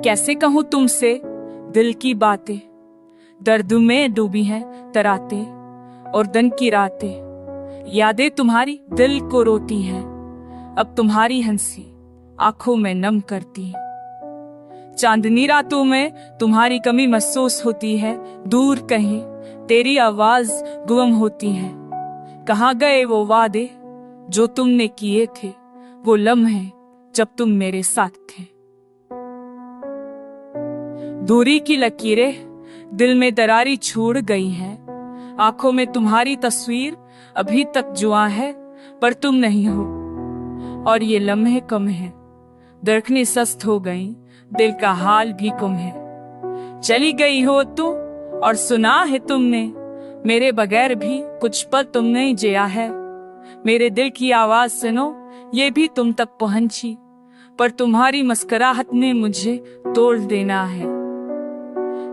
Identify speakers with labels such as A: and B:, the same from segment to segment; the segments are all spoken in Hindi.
A: कैसे कहूँ तुमसे दिल की बातें, दर्द में डूबी हैं तराते और दिन की रातें। यादें तुम्हारी दिल को रोती हैं, अब तुम्हारी हंसी आंखों में नम करती है। चांदनी रातों में तुम्हारी कमी महसूस होती है, दूर कहीं तेरी आवाज गुम होती है। कहाँ गए वो वादे जो तुमने किए थे, वो लम्हे जब तुम मेरे साथ थे। दूरी की लकीरें दिल में दरारी छोड़ गई हैं, आंखों में तुम्हारी तस्वीर अभी तक जुआ है, पर तुम नहीं हो और ये लम्हे कम है। धड़कनें सस्त हो गई, दिल का हाल भी कम है। चली गई हो तुम और सुना है तुमने, मेरे बगैर भी कुछ पल तुमने जिया है। मेरे दिल की आवाज सुनो, ये भी तुम तक पहुंची, पर तुम्हारी मुस्कुराहट ने मुझे तोड़ देना है।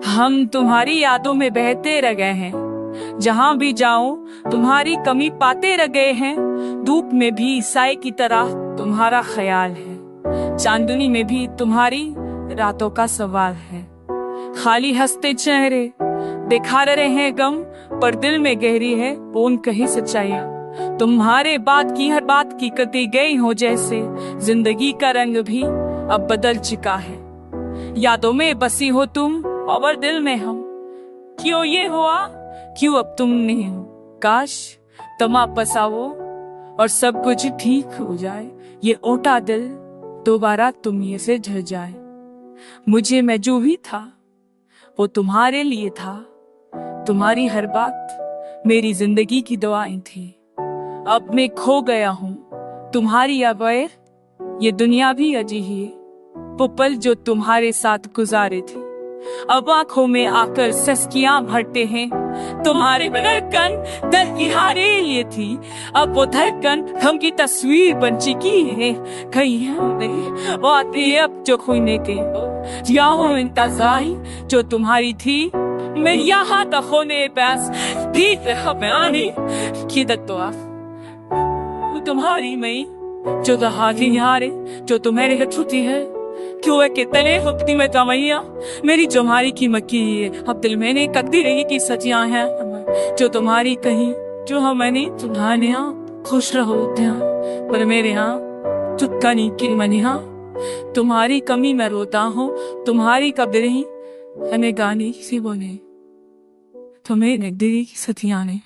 A: हम तुम्हारी यादों में बहते रह गए हैं, जहां भी जाऊं तुम्हारी कमी पाते रह गए हैं। धूप में भी साए की तरह तुम्हारा ख्याल है, चांदनी में भी तुम्हारी रातों का सवाल है। खाली हंसते चेहरे दिखा रहे हैं गम, पर दिल में गहरी है कौन कही सच्चाइयां। तुम्हारे बात की हर बात की कटी गई हो, जैसे जिंदगी का रंग भी अब बदल चुका है। यादों में बसी हो तुम और दिल में हम, क्यों ये हुआ, क्यों अब तुम नहीं हो। काश तुम वापस आओ और सब कुछ ठीक हो जाए, ये ओटा दिल दोबारा तुम ये से झड़ जाए। मुझे मैं जो भी था वो तुम्हारे लिए था, तुम्हारी हर बात मेरी जिंदगी की दुआएं थी। अब मैं खो गया हूँ तुम्हारी अबैर, ये दुनिया भी अजीब है वो पल जो तुम्हारे साथ गुजारे थे। अब आंखों में आकर सस्कियां भरते हैं, तुम्हारे धड़कन दिल की हारे लिए थी। अब वो धड़कन हम की तस्वीर बन चुकी है, कहीं हमने बातें अब जो खोने के यहाँ इंतजार जो तुम्हारी थी। मैं यहाँ तक होने पास भी आने की दुआ तुम्हारी में जो दहाड़ी हारे जो तुम्हारे छुट्टी है। क्यों है कितने वक्ती में तमैया मेरी तुम्हारी की मक्की है, अब दिल मैंने ककती रही की सचियां हैं जो तुम्हारी कहीं, जो हम मैंने तुम्हारे यहाँ खुश रहो पर मेरे यहाँ चुपका नहीं की मन यहाँ। तुम्हारी कमी में रोता हूँ, तुम्हारी कब्र ही हमें गाने से बोले तुम्हें नगदी की सतियां ने।